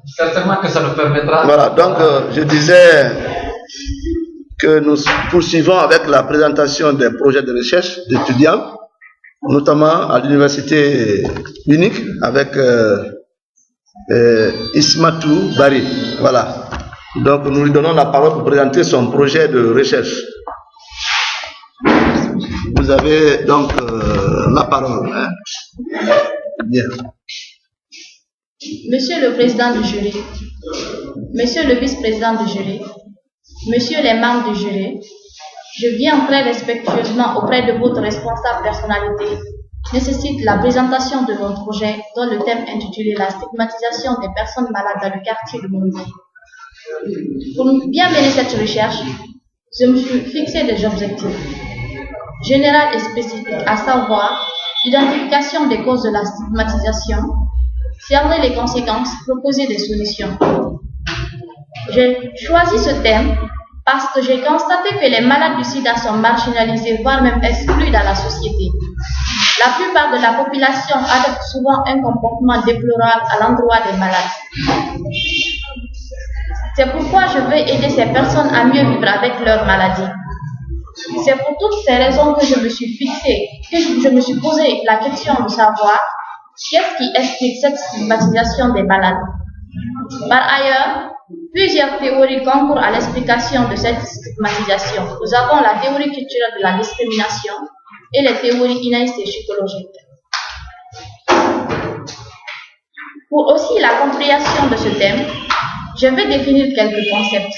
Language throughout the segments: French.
Certainement que ça nous permettra. Voilà, donc je disais que nous poursuivons avec la présentation des projets de recherche d'étudiants, notamment à l'université unique avec Ismatou Bari. Voilà. Donc nous lui donnons la parole pour présenter son projet de recherche. Vous avez donc la parole. Hein? Bien. Monsieur le président du jury, monsieur le vice-président du jury, messieurs les membres du jury, je viens très respectueusement auprès de votre responsable personnalité nécessite la présentation de mon projet dont le thème intitulé La stigmatisation des personnes malades dans le quartier de Montréal. Pour bien mener cette recherche, je me suis fixé des objectifs généraux et spécifiques, à savoir l'identification des causes de la stigmatisation, cerner les conséquences, proposer des solutions. J'ai choisi ce thème parce que j'ai constaté que les malades du sida sont marginalisés, voire même exclus dans la société. La plupart de la population adopte souvent un comportement déplorable à l'endroit des malades. C'est pourquoi je veux aider ces personnes à mieux vivre avec leur maladie. C'est pour toutes ces raisons que je me suis posé la question de savoir qu'est-ce qui explique cette stigmatisation des malades. Par ailleurs, plusieurs théories concourent à l'explication de cette stigmatisation. Nous avons la théorie culturelle de la discrimination et les théories humanistes et psychologiques. Pour aussi la compréhension de ce thème, je vais définir quelques concepts,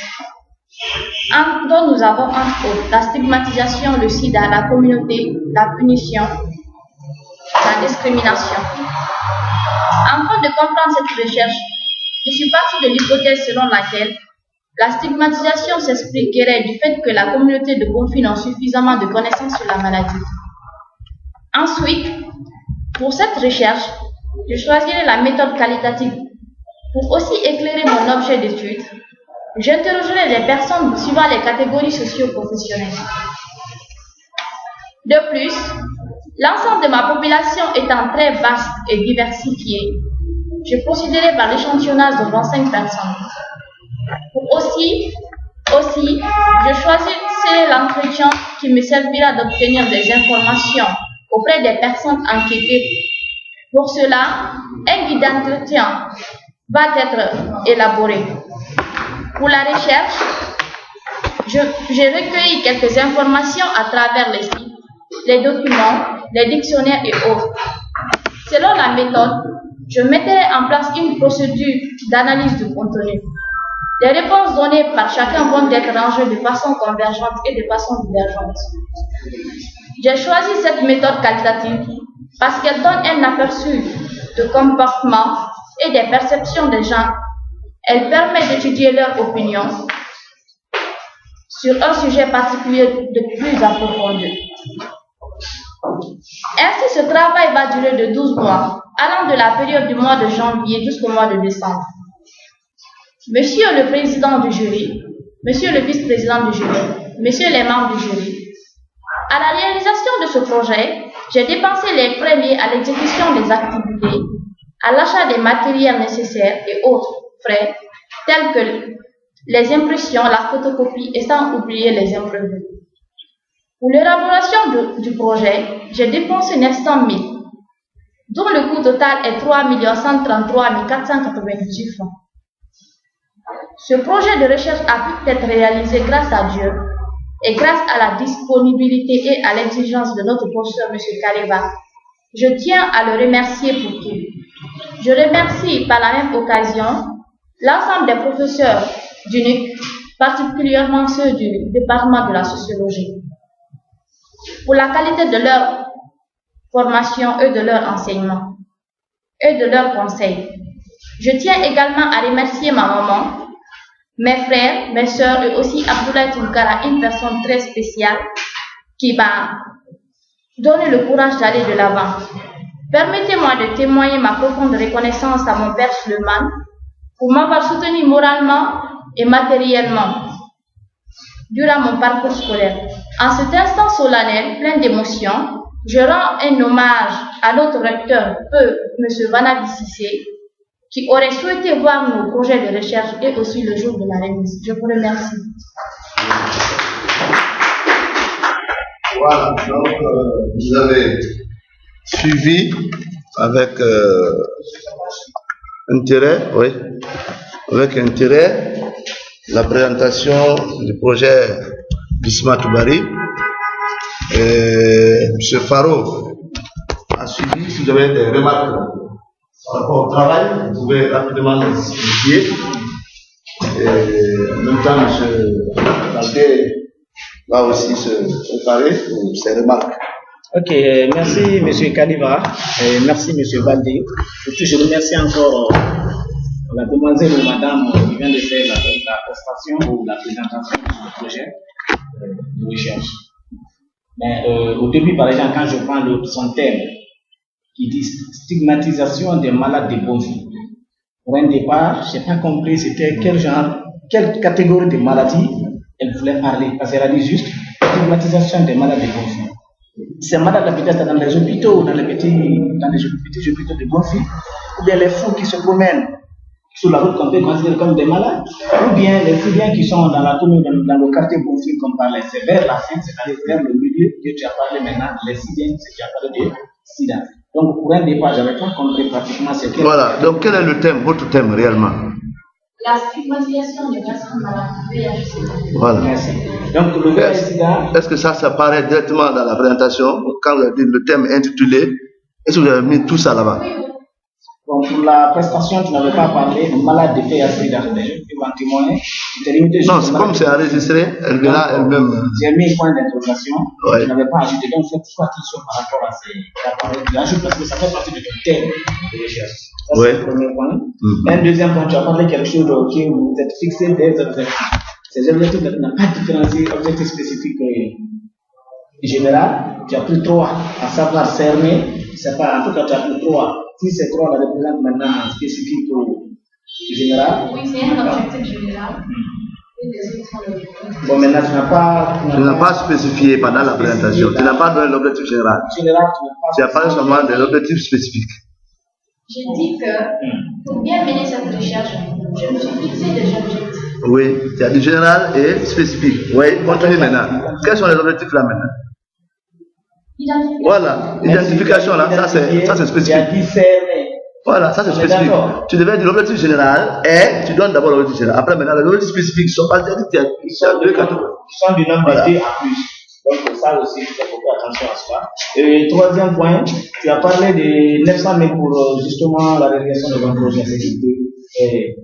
dont nous avons entre autres la stigmatisation, le sida, la communauté, la punition, la discrimination. Afin de comprendre cette recherche, je suis partie de l'hypothèse selon laquelle la stigmatisation s'expliquerait du fait que la communauté de confine a suffisamment de connaissances sur la maladie. Ensuite, pour cette recherche, je choisirai la méthode qualitative. Pour aussi éclairer mon objet d'étude, j'interrogerai les personnes suivant les catégories socio-professionnelles. De plus, l'ensemble de ma population étant très vaste et diversifiée, je procéderai par l'échantillonnage de 25 personnes. Aussi, je choisirai l'entretien qui me servira d'obtenir des informations auprès des personnes enquêtées. Pour cela, un guide d'entretien va être élaboré. Pour la recherche, j'ai recueilli quelques informations à travers les sites, les documents, les dictionnaires et autres. Selon la méthode, je mettrai en place une procédure d'analyse du contenu. Les réponses données par chacun vont être rangées de façon convergente et de façon divergente. J'ai choisi cette méthode qualitative parce qu'elle donne un aperçu de comportement et des perceptions des gens. Elle permet d'étudier leur opinion sur un sujet particulier de plus approfondi. Ainsi, ce travail va durer de 12 mois, allant de la période du mois de janvier jusqu'au mois de décembre. Monsieur le président du jury, monsieur le vice-président du jury, messieurs les membres du jury, à la réalisation de ce projet, j'ai dépensé les frais liés à l'exécution des activités, à l'achat des matériels nécessaires et autres frais, tels que les impressions, la photocopie et sans oublier les imprévus. Pour l'élaboration du projet, j'ai dépensé 900 000, dont le coût total est 3 133 498 francs. Ce projet de recherche a pu être réalisé grâce à Dieu et grâce à la disponibilité et à l'exigence de notre professeur M. Kaleva. Je tiens à le remercier pour tout. Je remercie par la même occasion l'ensemble des professeurs d'UNIC, particulièrement ceux du département de la sociologie, pour la qualité de leur formation et de leur enseignement et de leurs conseils. Je tiens également à remercier ma maman, mes frères, mes sœurs et aussi Abdoulaye Toulkara, une personne très spéciale qui m'a donné le courage d'aller de l'avant. Permettez-moi de témoigner ma profonde reconnaissance à mon père Suleiman pour m'avoir soutenu moralement et matériellement durant mon parcours scolaire. En cet instant solennel, plein d'émotions, je rends un hommage à notre recteur, M. Vanabi Sissé, qui auraient souhaité voir nos projets de recherche et aussi le jour de la remise. Je vous remercie. Voilà, donc vous avez suivi avec intérêt, oui, avec intérêt la présentation du projet d'Isma Toubari. M. Faro a suivi. Si vous avez des remarques par rapport au travail, vous pouvez rapidement les signifier. En même temps, M. Baldé va aussi se préparer pour ses remarques. Ok, merci M. Kaliva, merci M. Baldé. Et je remercie encore la demoiselle ou madame qui vient de faire la prestation ou la présentation de ce projet de recherche. Mais au début, par exemple, quand je prends son thème qui dit stigmatisation des malades de bonne vie, pour un départ, je n'ai pas compris c'était quelle catégorie de maladies elle voulait parler, parce qu'elle a dit juste stigmatisation des malades de bonne vie. Ces malades peut-être dans les hôpitaux, dans les petits hôpitaux de bonne vie, ou bien les fous qui se promènent sur la route qu'on peut considérer comme des malades, ou bien les fouilles qui sont dans la commune, dans le quartier Bonfim, comme parlait, c'est vers la fin, c'est-à-dire vers le milieu que tu as parlé maintenant, les Sidiens, c'est que tu as parlé de Sida. Donc pour un départ, je n'avais pas compris pratiquement ce que... Voilà, donc quel est le thème, votre thème réellement? La stigmatisation des personnes malades. Voilà. Merci. Donc le VIH-Sida... Est-ce que ça apparaît directement dans la présentation, quand vous avez dit le thème intitulé, est-ce que vous avez mis tout ça là-bas? Bon, pour la prestation, tu n'avais pas parlé de malade de VIH-Sida. Je peux en témoigner. Non, c'est comme c'est enregistré, elle verra elle-même. J'ai mis un point d'interrogation. Ouais. Je n'avais pas ajouté. Donc, faites attention par rapport à ces. J'ajoute parce que ça fait partie de ton thème de recherche. Ça, c'est le premier point. Un deuxième point, tu as parlé quelque chose qui vous êtes fixé des objectifs. Ces objectifs n'ont pas différencié objectifs spécifiques général. Tu as pris 3, à savoir cerner. C'est pas, en tout cas, tu as pris 3. Si ces 3 la représentent maintenant spécifique ou général. Oui, c'est un objectif général. Bon, maintenant, tu n'as pas spécifié pendant la présentation. Tu n'as pas donné l'objectif général. Tu as parlé seulement de l'objectif spécifique. J'ai dit que pour bien mener cette recherche, je me suis fixé des objectifs. Oui, tu as dit général et spécifique. Oui, continue maintenant. Quels sont les objectifs là maintenant? Voilà, identification là, ça c'est spécifique. Voilà, ça c'est spécifique. Tu devais dire l'objectif général et tu donnes d'abord l'objectif général. Après maintenant, les objectifs spécifiques sont pas deux catégories. Qui sont du nombre de D à plus. Donc ça aussi, il faut faire attention à cela. Et troisième point, tu as parlé de 900 000 pour justement la réalisation de ton projet. C'est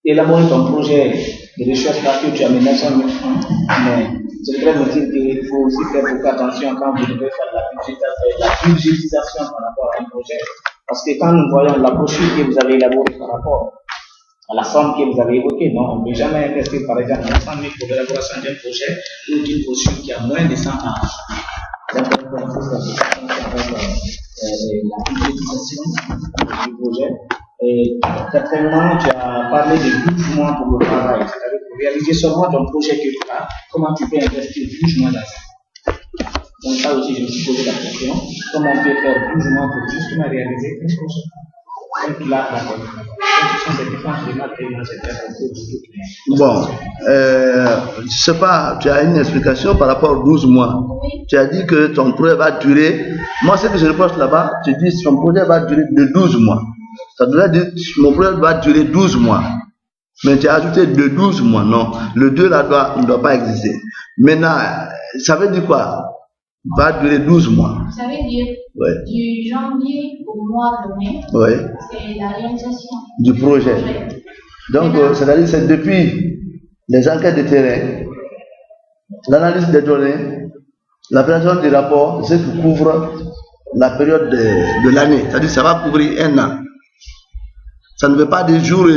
élaborer ton projet de recherche parce que tu as mis 900 000 francs. Mais je voudrais vous dire qu'il faut aussi faire beaucoup attention quand vous devez faire la budgétisation par rapport à un projet. Parce que quand nous voyons la brochure que vous avez élaborée par rapport à la somme que vous avez évoquée, non, on ne peut jamais investir par exemple 900 000 pour l'élaboration d'un projet ou d'une brochure qui a moins de 100 pages. Donc, il faut faire attention avec la budgétisation du projet. Et quatrièmement, tu as parlé de 12 mois pour le travail, c'est-à-dire pour réaliser seulement ton projet que tu as, comment tu peux investir 12 mois dans ça. Donc ça aussi, je me suis posé la question, comment on peut faire 12 mois pour justement réaliser un projet. Donc là, ce sont des différences de matériaux, bon, je ne sais pas, tu as une explication par rapport aux 12 mois. Oui. Tu as dit que ton projet va durer, moi ce que je reproche là-bas, tu dis que ton projet va durer de 12 mois. Ça devrait dire que mon projet va durer 12 mois. Mais tu as ajouté de 12 mois, non. Le 2 là ne doit pas exister. Maintenant, ça veut dire quoi? Va durer 12 mois. Ça veut dire du janvier au mois de mai, c'est la réalisation du projet. Donc, c'est-à-dire c'est depuis les enquêtes de terrain, l'analyse des données, la présentation des rapports, ce qui couvre la période de l'année. C'est-à-dire ça va couvrir un an. Ça ne veut pas dire jour,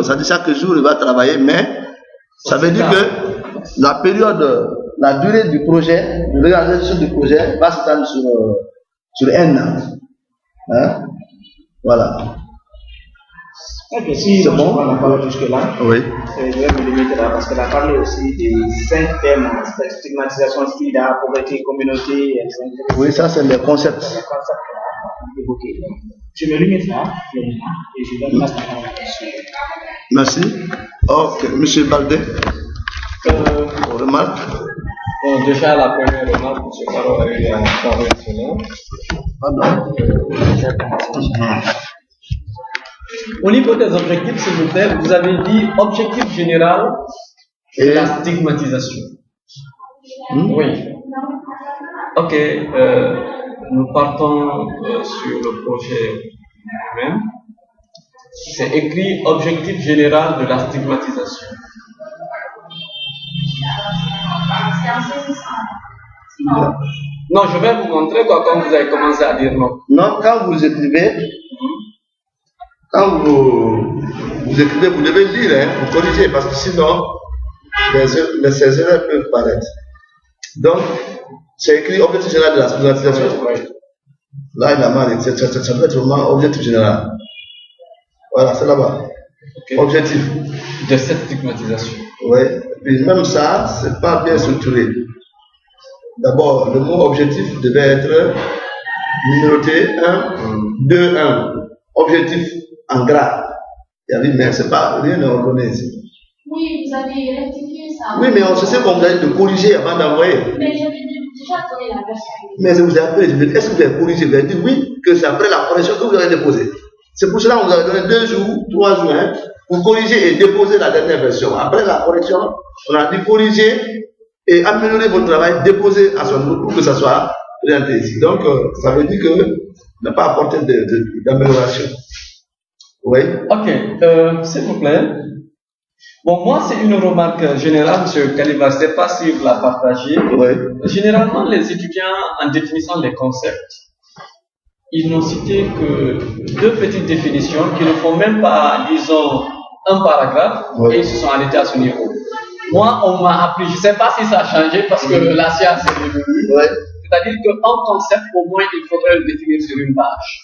ça dit chaque jour il va travailler, mais ça veut dire que la période, la durée du projet, de l'organisation du projet va s'étendre sur un an. Hein? Voilà. Ok, si c'est bon, on a parlé jusque-là. Oui. Je vais me limiter là parce qu'elle a parlé aussi des 5 thèmes, stigmatisation, sida, pauvreté, communauté, etc. Oui, ça c'est les concepts. évoqué. Je me limite là, et je donne la parole à monsieur. Merci. Ok, monsieur Baldé. Remarque. Bon, déjà, la première remarque, M. Caro a eu un travail excellent. Au niveau des objectifs, s'il vous plaît, vous avez dit objectif général de la stigmatisation. Oui. Ok, nous partons sur le projet lui-même. C'est écrit objectif général de la stigmatisation. Non, je vais vous montrer quoi, quand vous avez commencé à dire non. Non, quand vous écrivez, vous écrivez, vous devez lire, hein, vous corrigez, parce que sinon, ces erreurs peuvent paraître. Donc, c'est écrit objectif général de la stigmatisation. Là, il a mal, ça doit être vraiment objectif général. Voilà, c'est là-bas. Okay. Objectif. De cette stigmatisation. Oui, puis même ça, c'est pas bien structuré. D'abord, le mot objectif devait être numéroté 1, 2, 1. Objectif en gras. Il y a dit, mais c'est pas rien à ordonner ici. Oui, vous avez rectifié ça. Oui, mais on se sait qu'on vous a dit de corriger avant d'envoyer. Mais je vais déjà donner la version. Mais je vous ai appelé, je vous ai dit, est-ce que vous avez corrigé? Vous avez dit oui, que c'est après la correction que vous avez déposée. C'est pour cela qu'on vous a donné 2 jours, 3 jours, hein, pour corriger et déposer la dernière version. Après la correction, on a dit corriger et améliorer votre travail, déposer à son niveau pour que ça soit présenté ici. Donc, ça veut dire que n'a pas apporté d'amélioration. Oui. Ok, s'il vous plaît. Bon, moi, c'est une remarque générale, M. Kaliba, je ne sais pas si vous la partagez. Oui. Généralement, les étudiants, en définissant les concepts, ils n'ont cité que 2 petites définitions qui ne font même pas, disons, un paragraphe, et ils se sont arrêtés à ce niveau. Moi, on m'a appris, je ne sais pas si ça a changé parce que la science est évolue. Oui. C'est-à-dire qu'un concept, au moins, il faudrait le définir sur une page.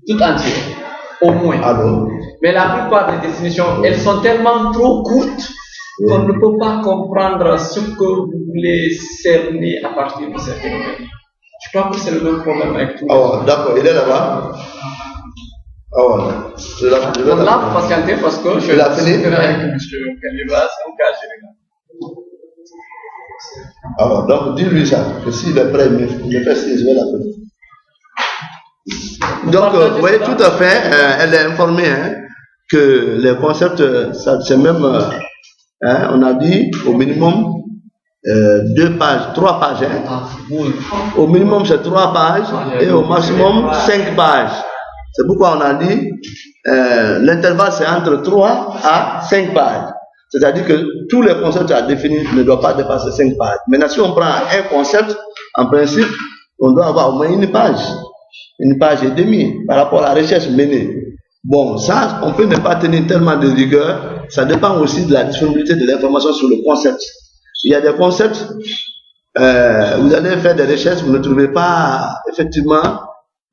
Tout entier. Au moins. Alors. Mais la plupart des définitions, elles sont tellement trop courtes qu'on ne peut pas comprendre ce que vous voulez cerner à partir de ces phénomènes. Je crois que c'est le même problème avec tout. Oh, d'accord, il est là-bas. Oh, je vais là, patienter parce que je l'ai fini avec M. Kaliba, c'est un cas général. Alors, donc, dis-lui ça, que s'il est prêt, il me fait signe, je vais l'appeler. Donc, vous voyez, tout à fait, elle est informée hein, que les concepts, c'est même, hein, on a dit au minimum 2 pages, 3 pages. Hein. Au minimum, c'est 3 pages et au maximum 5 pages. C'est pourquoi on a dit l'intervalle, c'est entre 3 à 5 pages. C'est-à-dire que tous les concepts à définir ne doivent pas dépasser 5 pages. Maintenant, si on prend un concept, en principe, on doit avoir au moins une page et demie par rapport à la recherche menée. Bon, ça, on peut ne pas tenir tellement de rigueur. Ça dépend aussi de la disponibilité de l'information sur le concept. Il y a des concepts, vous allez faire des recherches, vous ne trouvez pas effectivement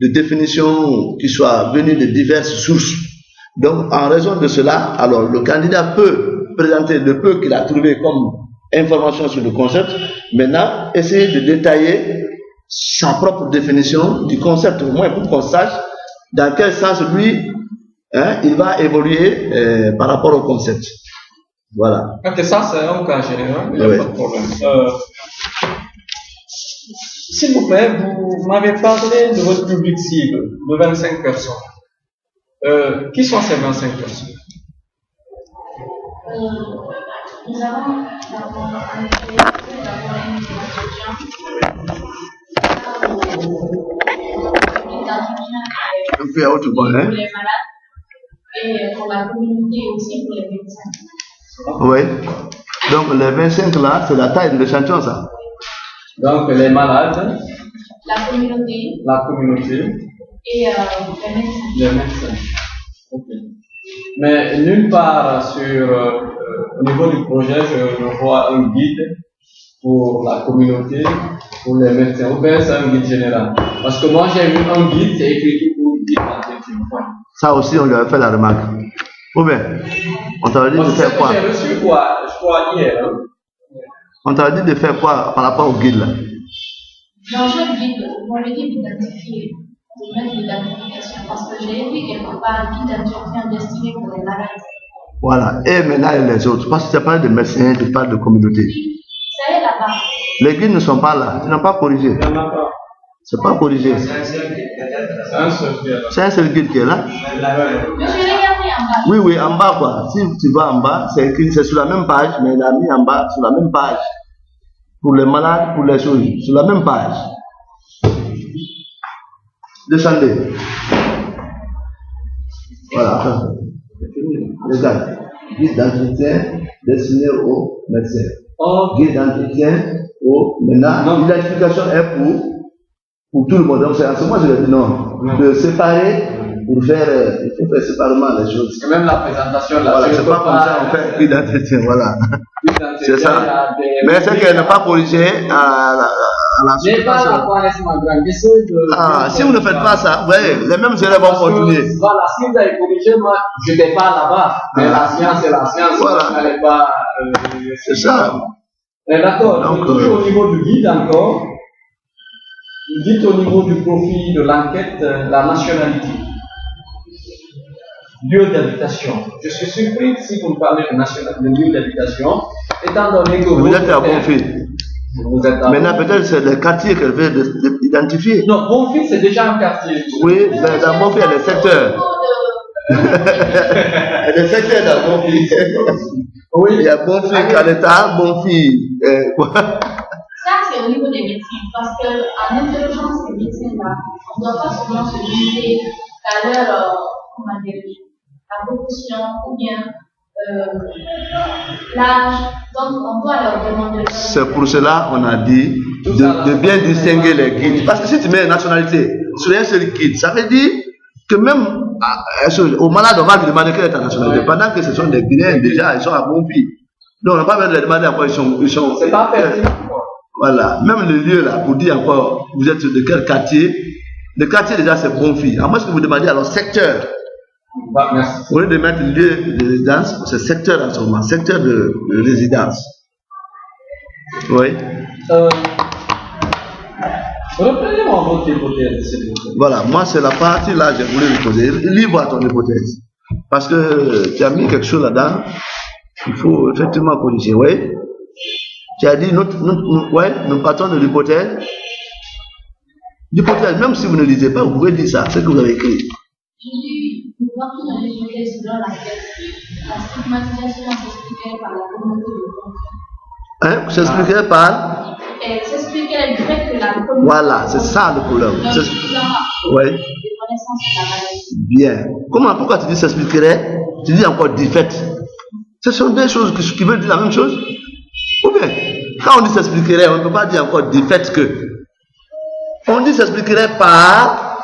de définition qui soit venue de diverses sources. Donc, en raison de cela, alors le candidat peut présenter le peu qu'il a trouvé comme information sur le concept, maintenant essayer de détailler sa propre définition du concept, au moins pour qu'on sache dans quel sens lui, hein, il va évoluer par rapport au concept. Voilà. Ok, ça c'est un cas général, il n'y a pas de problème. S'il vous plaît, vous m'avez parlé de votre public cible, de 25 personnes. Qui sont ces 25 personnes? Nous avons d'abord un peu à haute voix, hein? Pour les malades et pour la communauté aussi pour les médecins. Oui. Donc les 25 là, c'est la taille de l'échantillon, ça. Donc les malades, la communauté et les médecins. Les médecins. Okay. Mais nulle part sur au niveau du projet, je vois un guide pour la communauté, pour les médecins. Ou bien c'est un guide général. Parce que moi j'ai vu un guide, c'est écrit pour guide en. Ça aussi, on lui a fait la remarque. Ou bien, on t'a dit de faire quoi? J'ai reçu quoi? Je crois hier. Hein? On t'a dit de faire quoi par rapport au guide là? Dans ce guide, vous m'avez dit d'identifier, de mettre l'identification, parce que j'ai vu quelque part l'identification destinée pour les malades. Voilà, et maintenant les autres, parce que tu parles de médecins, tu parles de communauté. Ça y est là-bas. Les guides ne sont pas là, ils n'ont pas corrigé. C'est pas corrigé. C'est un seul guide qui est là. Monsieur, regardez en bas. Oui, oui, en bas quoi. Si tu vas en bas, c'est écrit, c'est sur la même page, mais il a mis en bas, sur la même page. Pour les malades, pour les choses, sur la même page. Descendez. Voilà. Regarde. Guide d'entretien destiné aux médecins. Guide d'entretien aux. Maintenant, l'identification est pour tout le monde. Donc, c'est à ce moment je vais dire non. De séparer pour faire. Il faut faire séparément les choses. Et même la présentation là. Voilà, c'est pas comme ça on fait guide d'entretien. Voilà. C'est ça. Mais c'est qu'elle n'a pas corrigé à la situation. Ah, si vous ne faites pas ça, vous voyez, les mêmes élèves vont continuer. Voilà, si vous avez corrigé, moi, je n'étais pas là-bas. Mais la science, c'est la science. Voilà. Pas. C'est ça. D'accord. Donc, toujours au niveau du guide encore. Vous dites au niveau du profil de l'enquête, la nationalité. Lieu d'habitation. Je suis surpris si vous me parlez de lieu d'habitation, étant donné que vous êtes à Bonfils. Maintenant, peut-être c'est le quartier qu'elle veut identifier. Non, Bonfils, c'est déjà un quartier. Oui, mais dans Bonfils, il y a des secteurs. Il y a des secteurs dans Bonfils. Oui, il y a Bonfils, Caleta, Bonfils. Ça, c'est au niveau des médecins, parce qu'en interrogeant ces médecins-là, on ne doit pas seulement se limiter à leur, comment dire, la profession ou bien l'âge. Donc, on doit leur demander. C'est pour cela qu'on a dit de bien distinguer les guides. Parce que si tu mets une nationalité sur un seul guide, ça veut dire que même aux malades, on va lui demander quelle est ta nationalité. Pendant que ce sont des Guinéens déjà, ils sont à Bonfils. Donc, on ne va pas les demander à quoi ils sont. C'est pas pertinent. Voilà, même le lieu là, pour dire encore, vous êtes de quel quartier. Le quartier déjà c'est Bonfils. À moins que vous demandez alors secteur. Bah, merci. Au lieu de mettre lieu de résidence, c'est secteur en ce moment, secteur de résidence. Oui. Reprenez-moi votre hypothèse, s'il vous plaît. Voilà, moi c'est la partie là que je voulais lui poser. Livre ton hypothèse. Parce que tu as mis quelque chose là-dedans, il faut effectivement corriger. Oui. Tu as dit, nous partons de l'hypothèse. L'hypothèse, même si vous ne lisez pas, vous pouvez dire ça, c'est ce que vous avez écrit. J'ai dit, nous partons de l'hypothèse selon laquelle la stigmatisation s'expliquait par la communauté de confiance. Hein? S'expliquait par? S'expliquait du fait que la communauté. Voilà, c'est ça le problème. Oui. Bien. Pourquoi tu dis s'expliquerait? Tu dis encore du fait. Ce sont deux choses qui veulent dire la même chose? Ou bien, quand on dit s'expliquerait, on ne peut pas dire encore du fait que. On dit s'expliquerait par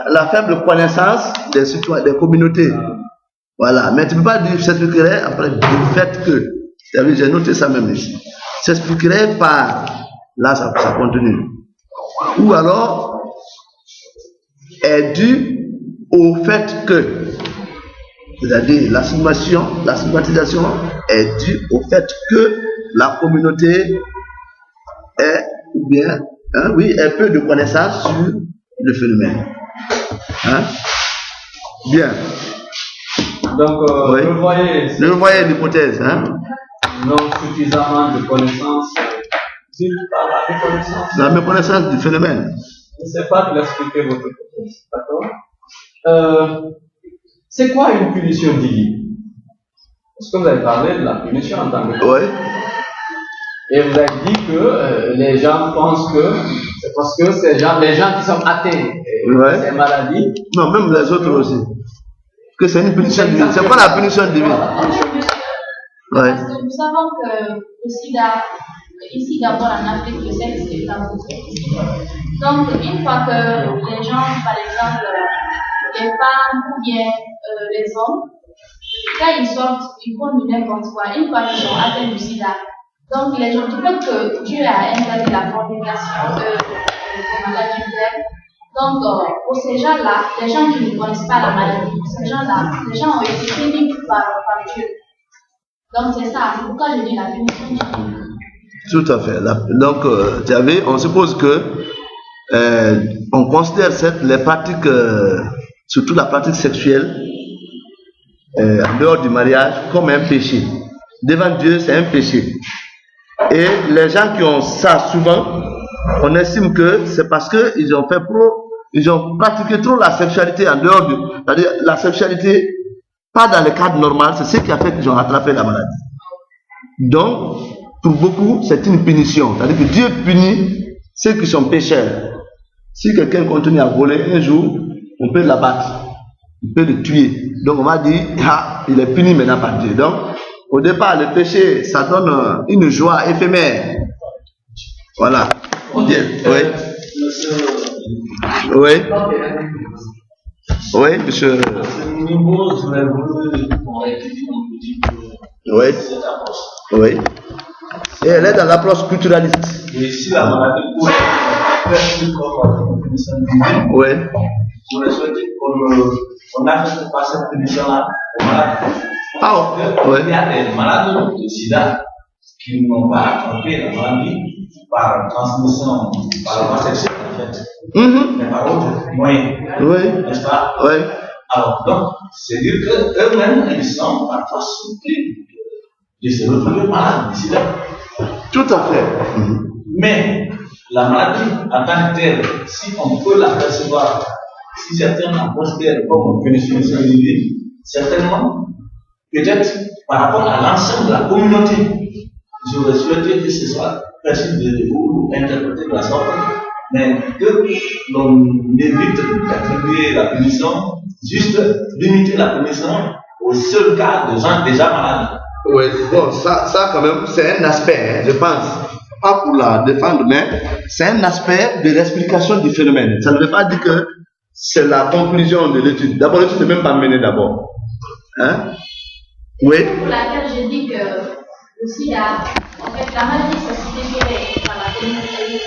la faible connaissance des citoyens, des communautés. Voilà. Mais tu ne peux pas dire s'expliquerait après du fait que. J'ai noté ça même ici. S'expliquerait par. Là, ça continue. Ou alors, est dû au fait que. C'est-à-dire la stigmatisation est due au fait que la communauté est, ou bien, ait peu de connaissances sur le phénomène. Hein? Bien. Donc, vous voyez l'hypothèse. Hein? Non suffisamment de connaissances. La méconnaissance du phénomène. Je ne sais pas de l'expliquer votre hypothèse. D'accord? C'est quoi une punition divine? Parce que vous avez parlé de la punition en tant que tel. Oui. Et vous avez dit que les gens pensent que c'est parce que les gens qui sont atteints de ces maladies. Non, même les autres aussi. Que c'est une punition divine. C'est quoi la punition divine? Parce que nous savons que le sida, ici d'abord en Afrique, le sexe est tabou. Donc, une fois que les gens, par exemple, les femmes ou bien les hommes, quand ils sortent, ils font du n'importe quoi. Une fois qu'ils sont atteints du sida, donc les gens, du fait que Dieu a interdit la fornication, la maladie d'elle, donc pour ces gens-là, les gens qui ne connaissent pas la maladie, pour ces gens-là, les gens ont été bénis par Dieu. Donc c'est ça, c'est pourquoi je dis la punition divine. Tout à fait. Donc, on suppose que on considère les pratiques, surtout la pratique sexuelle, en dehors du mariage, comme un péché. Devant Dieu, c'est un péché. Et les gens qui ont ça souvent, on estime que c'est parce qu'ils ont pratiqué trop la sexualité en dehors c'est-à-dire la sexualité, pas dans le cadre normal, c'est ce qui a fait qu'ils ont attrapé la maladie. Donc, pour beaucoup, c'est une punition. C'est-à-dire que Dieu punit ceux qui sont pécheurs. Si quelqu'un continue à voler un jour, on peut l'abattre, on peut le tuer. Donc on va dire, il est puni maintenant par Dieu. Donc, au départ, le péché, ça donne une joie éphémère. Voilà. Bien. Oui. Oui. Oui, monsieur. Oui. Oui. Et elle est dans l'approche culturaliste. Et si la maladie pourrait faire comme punition divine, oui. j'aurais souhaité qu'on n'achète pas cette punition-là aux malades. Oui. Il y a des malades de sida qui n'ont pas attrapé la maladie par transmission, par la voie sexuelle en fait, mais par autre moyen. Oui. N'est-ce pas? Oui. Alors, donc, c'est dire qu'eux-mêmes, ils sont parfois surpris de se retrouver malades du sida. Tout à fait. Mais la maladie en tant que telle, si on peut la percevoir, si certains la considèrent comme une punition divine, certainement, peut-être par rapport à l'ensemble de la communauté, j'aurais souhaité que ce soit facile de vous interpréter de la sorte, mais que l'on évite d'attribuer la punition, juste limiter la punition au seul cas de gens déjà malades. Oui, bon, ça quand même, c'est un aspect, je pense, pas pour la défendre, mais c'est un aspect de l'explication du phénomène. Ça ne veut pas dire que c'est la conclusion de l'étude. D'abord, l'étude n'est même pas menée d'abord. Hein? Oui. Pour laquelle je dis que le sida, en fait, la maladie, ça se développe par la communauté,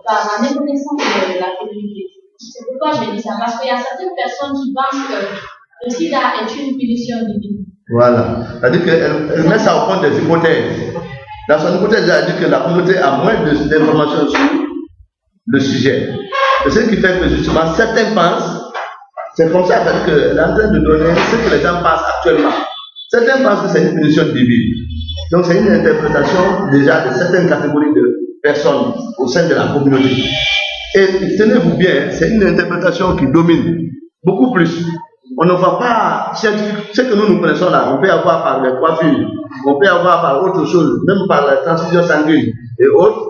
par la méconnaissance de la communauté. C'est pourquoi je dis ça, parce qu'il y a certaines personnes qui pensent que le sida est une punition divine. Voilà. C'est-à-dire qu'elle met ça au point des hypothèses. Dans son hypothèse, elle dit que la communauté a moins d'informations sur le sujet. Et ce qui fait que justement, certains pensent, c'est comme ça qu'elle est en train de donner ce que les gens pensent actuellement. Certains pensent que c'est une punition divine. Donc c'est une interprétation déjà de certaines catégories de personnes au sein de la communauté. Et tenez-vous bien, c'est une interprétation qui domine beaucoup plus. On ne voit pas scientifique, ce que nous connaissons là, on peut avoir par les coiffures, on peut avoir par autre chose, même par la transfusion sanguine et autres.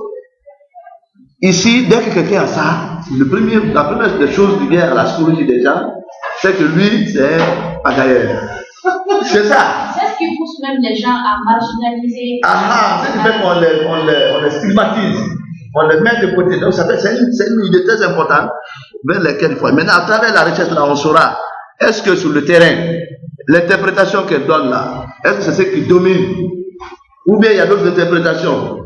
Ici, dès que quelqu'un a ça, la première des choses qui vient à la psychologie des gens, c'est que lui, c'est un pagailleur. C'est ça. C'est ce qui pousse même les gens à marginaliser. C'est ce qui fait qu'on les stigmatise, on les met de côté. Donc, c'est une idée très importante vers laquelle il faut. Maintenant, à travers la recherche, là, on saura. Est-ce que sur le terrain, l'interprétation qu'elle donne là, est-ce que c'est ce qui domine? Ou bien il y a d'autres interprétations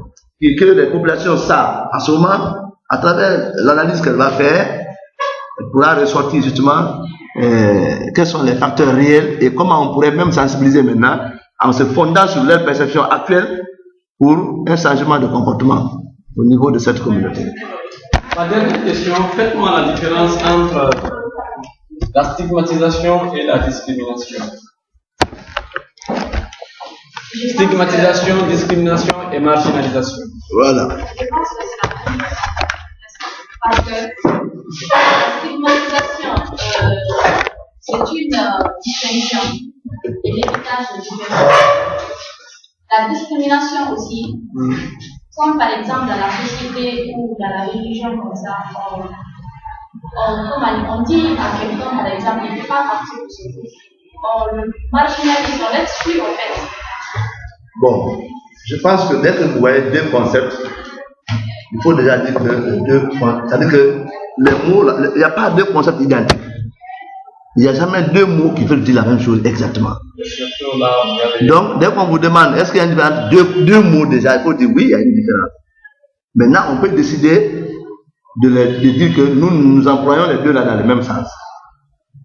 que les populations savent. À ce moment, à travers l'analyse qu'elle va faire, elle pourra ressortir justement quels sont les facteurs réels et comment on pourrait même sensibiliser maintenant en se fondant sur leur perception actuelle pour un changement de comportement au niveau de cette communauté. Ma dernière question, faites-moi la différence entre la stigmatisation et la discrimination. Stigmatisation, discrimination et marginalisation. Voilà. Je pense que c'est la même chose. Parce que la stigmatisation, c'est une distinction et l'héritage de différence. La discrimination aussi, comme par exemple dans la société ou dans la religion comme ça, on dit à quelqu'un, par exemple, il ne fait pas partie de ce groupe. On le marginalise, on l'exclut en fait. Bon, je pense que dès que vous voyez deux concepts, il faut déjà dire que c'est-à-dire que les mots, il n'y a pas deux concepts identiques. Il n'y a jamais deux mots qui veulent dire la même chose exactement. Donc, dès qu'on vous demande est-ce qu'il y a une différence, deux mots déjà, il faut dire oui, il y a une différence. Maintenant, on peut décider de dire que nous employons les deux là dans le même sens.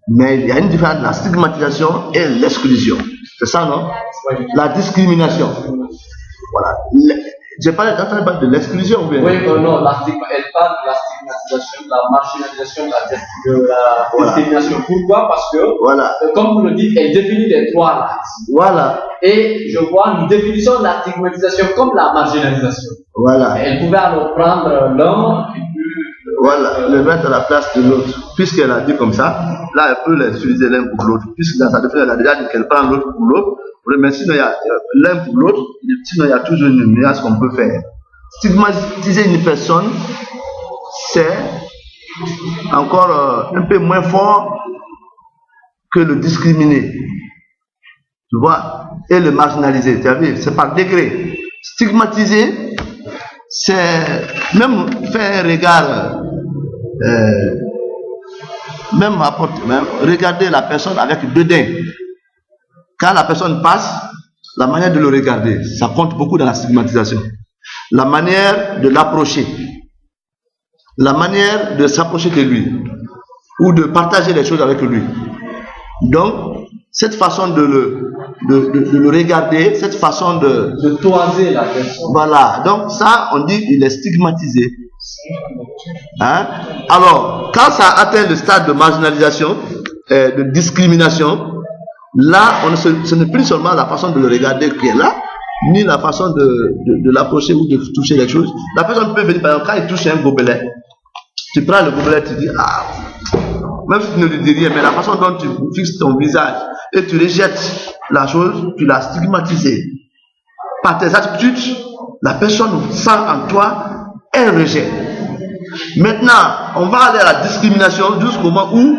Mais il y a une différence entre la stigmatisation et l'exclusion. C'est ça, non? La discrimination. Voilà. J'ai parlé de l'exclusion. Oui, non, elle parle de la stigmatisation, de la marginalisation, de la discrimination. Pourquoi? Parce que, comme vous le dites, elle définit les trois axes. Voilà. Et je vois une définition de la stigmatisation comme la marginalisation. Voilà. Elle pouvait alors prendre l'un et puis le mettre à la place de l'autre. Puisqu'elle a dit comme ça, là, elle peut les utiliser l'un pour l'autre. Puisque dans sa définition, elle a déjà dit qu'elle prend l'autre pour l'autre. Mais sinon, il y a l'un pour l'autre, sinon, il y a toujours une nuance qu'on peut faire. Stigmatiser une personne, c'est encore un peu moins fort que le discriminer. Tu vois? Et le marginaliser. Tu as vu? C'est par degré. Stigmatiser, c'est même faire un regard, même regarder la personne avec dédain. Quand la personne passe, la manière de le regarder, ça compte beaucoup dans la stigmatisation. La manière de l'approcher, la manière de s'approcher de lui, ou de partager les choses avec lui. Donc, cette façon de le regarder, cette façon de toiser la personne. Voilà, donc ça, on dit qu'il est stigmatisé. Hein? Alors, quand ça atteint le stade de marginalisation, de discrimination, là, ce n'est plus seulement la façon de le regarder qui est là, ni la façon de l'approcher ou de toucher les choses. La personne peut venir, par exemple, quand il touche un gobelet, tu prends le gobelet, tu dis, ah, même si tu ne lui dis rien, mais la façon dont tu fixes ton visage et tu rejettes la chose, tu l'as stigmatisé. Par tes attitudes, la personne sent en toi un rejet. Maintenant, on va aller à la discrimination jusqu'au moment où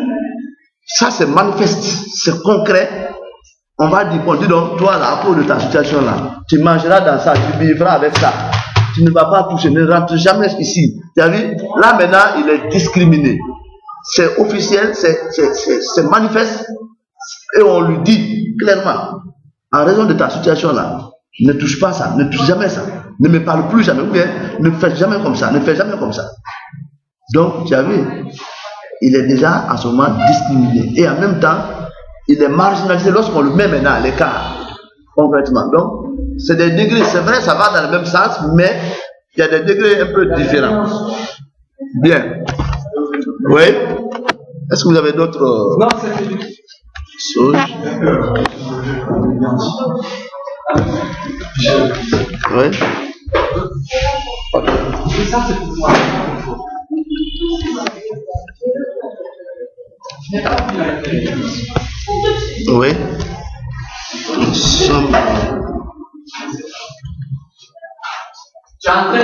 ça se manifeste, c'est concret. On va dire, bon, dis donc, toi, là, à cause de ta situation là, tu mangeras dans ça, tu vivras avec ça. Tu ne vas pas toucher, ne rentre jamais ici. Tu as vu? Là, maintenant, il est discriminé. C'est officiel, c'est manifeste. Et on lui dit clairement, en raison de ta situation là, ne touche pas ça, ne touche jamais ça. Ne me parle plus jamais, ou bien ne fais jamais comme ça, ne fais jamais comme ça. Donc, tu as vu? Il est déjà à ce moment discriminé. Et en même temps, il est marginalisé lorsqu'on le met maintenant à l'écart, concrètement. Donc, c'est des degrés, c'est vrai, ça va dans le même sens, mais il y a des degrés un peu différents. Bien. Oui? Est-ce que vous avez d'autres choses? Oui? Oui. Nous sommes...